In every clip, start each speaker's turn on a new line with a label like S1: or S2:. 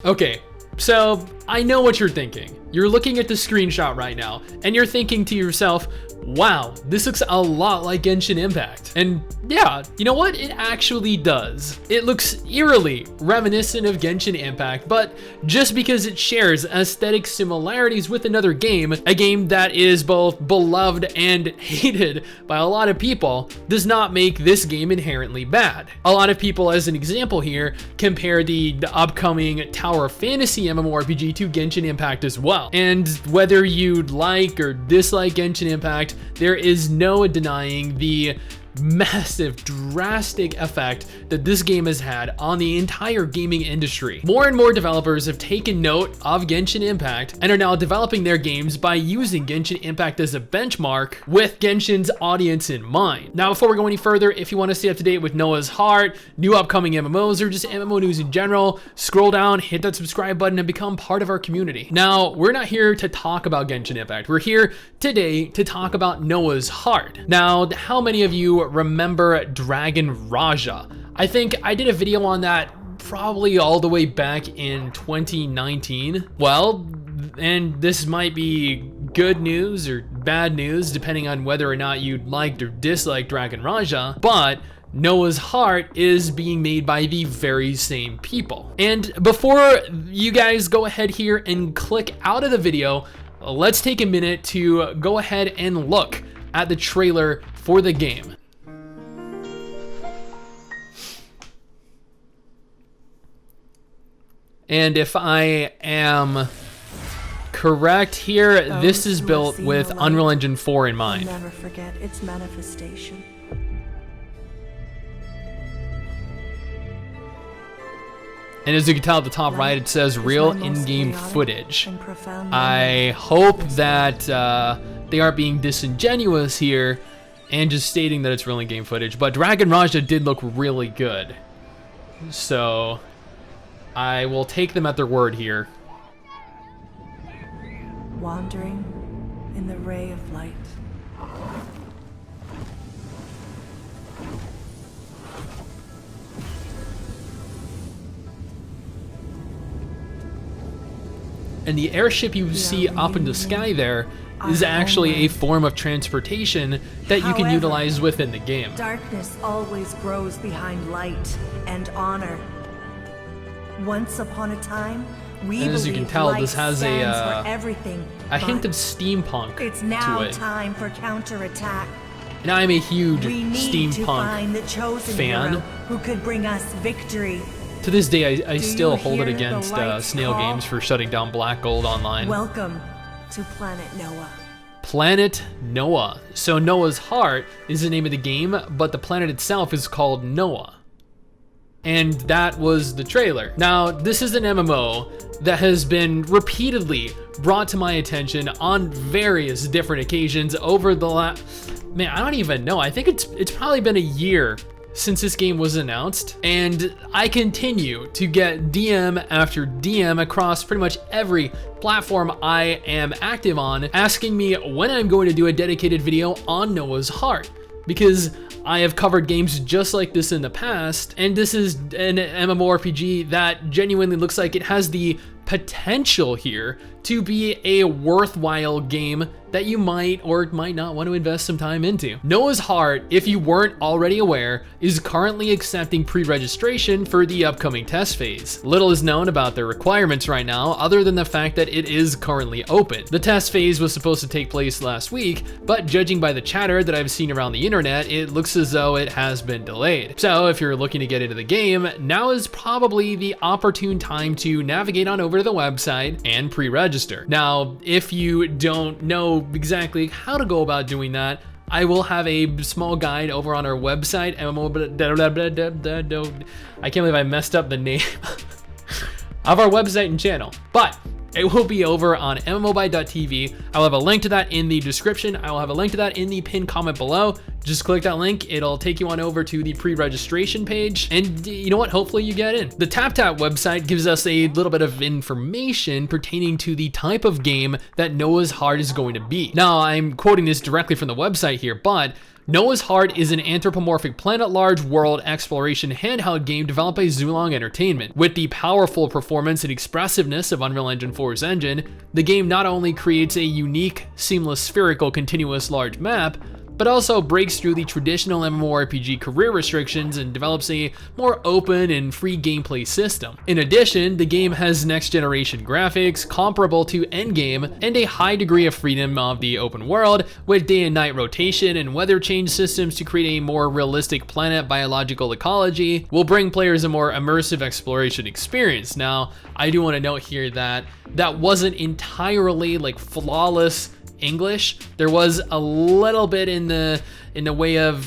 S1: Okay, so I know what you're thinking. You're looking at the screenshot right now, and you're thinking to yourself, wow, this looks a lot like Genshin Impact. And yeah, you know what? It actually does. It looks eerily reminiscent of Genshin Impact, but just because it shares aesthetic similarities with another game, a game that is both beloved and hated by a lot of people, does not make this game inherently bad. A lot of people, as an example here, compare the upcoming Tower of Fantasy MMORPG to Genshin Impact as well. And whether you like or dislike Genshin Impact, there is no denying the massive, drastic effect that this game has had on the entire gaming industry. More and more developers have taken note of Genshin Impact and are now developing their games by using Genshin Impact as a benchmark with Genshin's audience in mind. Now, before we go any further, if you want to stay up to date with Noah's Heart, new upcoming MMOs, or just MMO news in general, scroll down, hit that subscribe button, and become part of our community. Now, we're not here to talk about Genshin Impact. We're here today to talk about Noah's Heart. Now, how many of you remember Dragon Raja? I think I did a video on that probably all the way back in 2019. Well, and this might be good news or bad news depending on whether or not you liked or disliked Dragon Raja, but Noah's Heart is being made by the very same people. And before you guys go ahead here and click out of the video, let's take a minute to go ahead and look at the trailer for the game. And if I am correct here, this is built with Unreal Engine 4 in mind.
S2: Never forget its manifestation.
S1: And as you can tell at the top right, it says real in-game footage. I hope that they aren't being disingenuous here and just stating that it's real in-game footage, but Dragon Raja did look really good. So I will take them at their word here.
S2: Wandering in the ray of light.
S1: And the airship you see up in the sky there is actually a form of transportation that you can utilize within the game.
S2: Darkness always grows behind light and honor. Once upon a time,
S1: and as you can tell, this has a hint of steampunk
S2: it's now
S1: to it.
S2: Time for counterattack.
S1: And I'm a huge
S2: We need
S1: steampunk
S2: to find the chosen
S1: fan.
S2: hero who could bring us victory.
S1: To this day, I still
S2: you
S1: hold it
S2: hear the
S1: against
S2: lights
S1: Snail
S2: call?
S1: Games for shutting down Black Gold Online.
S2: Welcome to Planet Noah.
S1: Planet Noah. So Noah's Heart is the name of the game, but the planet itself is called Noah. And that was the trailer. Now, this is an MMO that has been repeatedly brought to my attention on various different occasions over the last, man, I don't even know. I think it's probably been a year since this game was announced, and I continue to get DM after DM across pretty much every platform I am active on, asking me when I'm going to do a dedicated video on Noah's Heart, because I have covered games just like this in the past, and this is an MMORPG that genuinely looks like it has the potential here to be a worthwhile game that you might or might not want to invest some time into. Noah's Heart, if you weren't already aware, is currently accepting pre-registration for the upcoming test phase. Little is known about their requirements right now, other than the fact that it is currently open. The test phase was supposed to take place last week, but judging by the chatter that I've seen around the internet, it looks as though it has been delayed. So if you're looking to get into the game, now is probably the opportune time to navigate on over to the website and pre-register. Now, if you don't know exactly how to go about doing that, I will have a small guide over on our website, I can't believe I messed up the name of our website and channel, but it will be over on MMOBite.tv. I'll have a link to that in the description. I will have a link to that in the pinned comment below. Just click that link. It'll take you on over to the pre-registration page. And you know what? Hopefully you get in. The TapTap website gives us a little bit of information pertaining to the type of game that Noah's Heart is going to be. Now, I'm quoting this directly from the website here, but Noah's Heart is an anthropomorphic planet-large world exploration handheld game developed by Zulong Entertainment. With the powerful performance and expressiveness of Unreal Engine 4's engine, the game not only creates a unique, seamless, spherical, continuous large map, but also breaks through the traditional MMORPG career restrictions and develops a more open and free gameplay system. In addition, the game has next-generation graphics comparable to Endgame and a high degree of freedom of the open world, with day and night rotation and weather change systems to create a more realistic planet biological ecology, will bring players a more immersive exploration experience. Now, I do want to note here that that wasn't entirely like flawless English. There was a little bit in the way of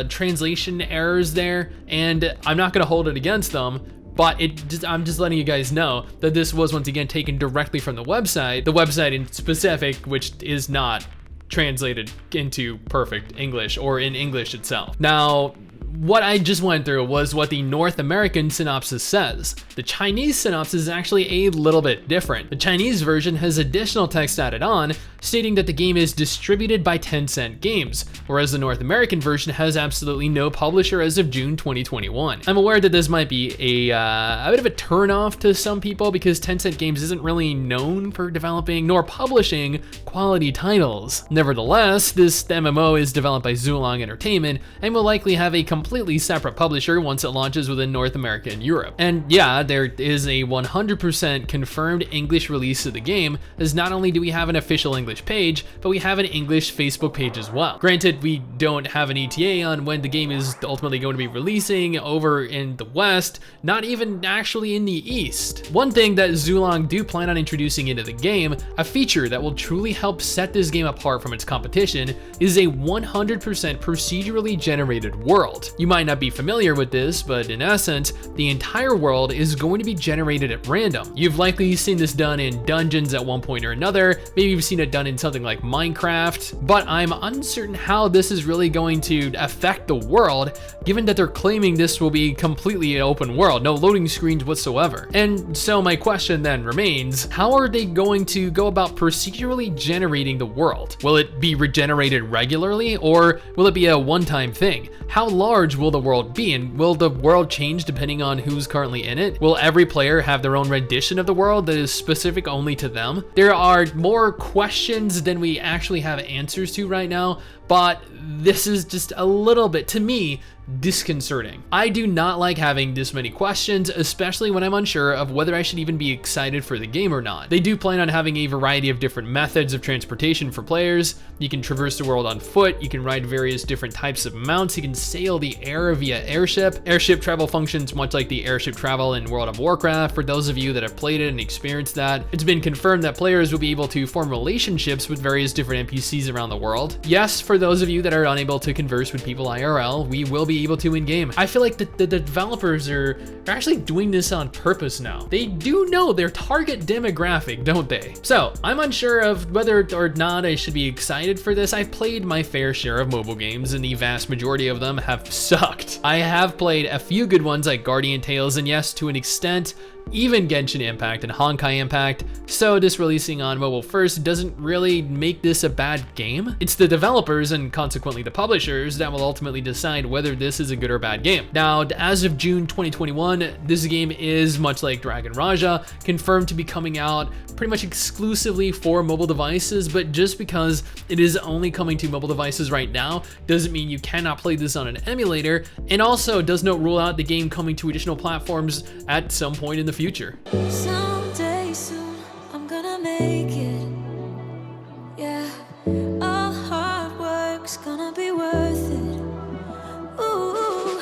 S1: translation errors there, and I'm not going to hold it against them, but I'm just letting you guys know that this was once again taken directly from the website in specific, which is not translated into perfect English or in English itself. Now, what I just went through was what the North American synopsis says. The Chinese synopsis is actually a little bit different. The Chinese version has additional text added on, stating that the game is distributed by Tencent Games, whereas the North American version has absolutely no publisher as of June 2021. I'm aware that this might be a bit of a turnoff to some people because Tencent Games isn't really known for developing nor publishing quality titles. Nevertheless, this MMO is developed by Zulong Entertainment and will likely have a completely separate publisher once it launches within North America and Europe. And yeah, there is a 100% confirmed English release of the game, as not only do we have an official English page, but we have an English Facebook page as well. Granted, we don't have an ETA on when the game is ultimately going to be releasing over in the West, not even actually in the East. One thing that Zulong do plan on introducing into the game, a feature that will truly help set this game apart from its competition, is a 100% procedurally generated world. You might not be familiar with this, but in essence, the entire world is going to be generated at random. You've likely seen this done in dungeons at one point or another, maybe you've seen it done in something like Minecraft, but I'm uncertain how this is really going to affect the world, given that they're claiming this will be completely an open world, no loading screens whatsoever. And so my question then remains, how are they going to go about procedurally generating the world? Will it be regenerated regularly, or will it be a one-time thing? How large will the world be, and will the world change depending on who's currently in it? Will every player have their own rendition of the world that is specific only to them? There are more questions than we actually have answers to right now, but this is just a little bit, to me, disconcerting. I do not like having this many questions, especially when I'm unsure of whether I should even be excited for the game or not. They do plan on having a variety of different methods of transportation for players. You can traverse the world on foot, you can ride various different types of mounts, you can sail the air via airship. Airship travel functions much like the airship travel in World of Warcraft. For those of you that have played it and experienced that, it's been confirmed that players will be able to form relationships with various different NPCs around the world. Yes, for those of you that are unable to converse with people IRL, we will be able to in-game. I feel like the developers are actually doing this on purpose now. They do know their target demographic, don't they? So I'm unsure of whether or not I should be excited for this. I've played my fair share of mobile games and the vast majority of them have sucked. I have played a few good ones like Guardian Tales and yes, to an extent, even Genshin Impact and Honkai Impact, so this releasing on mobile first doesn't really make this a bad game. It's the developers and consequently the publishers that will ultimately decide whether this is a good or bad game. Now, as of June 2021, this game is, much like Dragon Raja, confirmed to be coming out pretty much exclusively for mobile devices, but just because it is only coming to mobile devices right now doesn't mean you cannot play this on an emulator, and also does not rule out the game coming to additional platforms at some point in the future.
S3: Someday soon, I'm gonna make it. Yeah, all hard work's gonna be worth it. Ooh,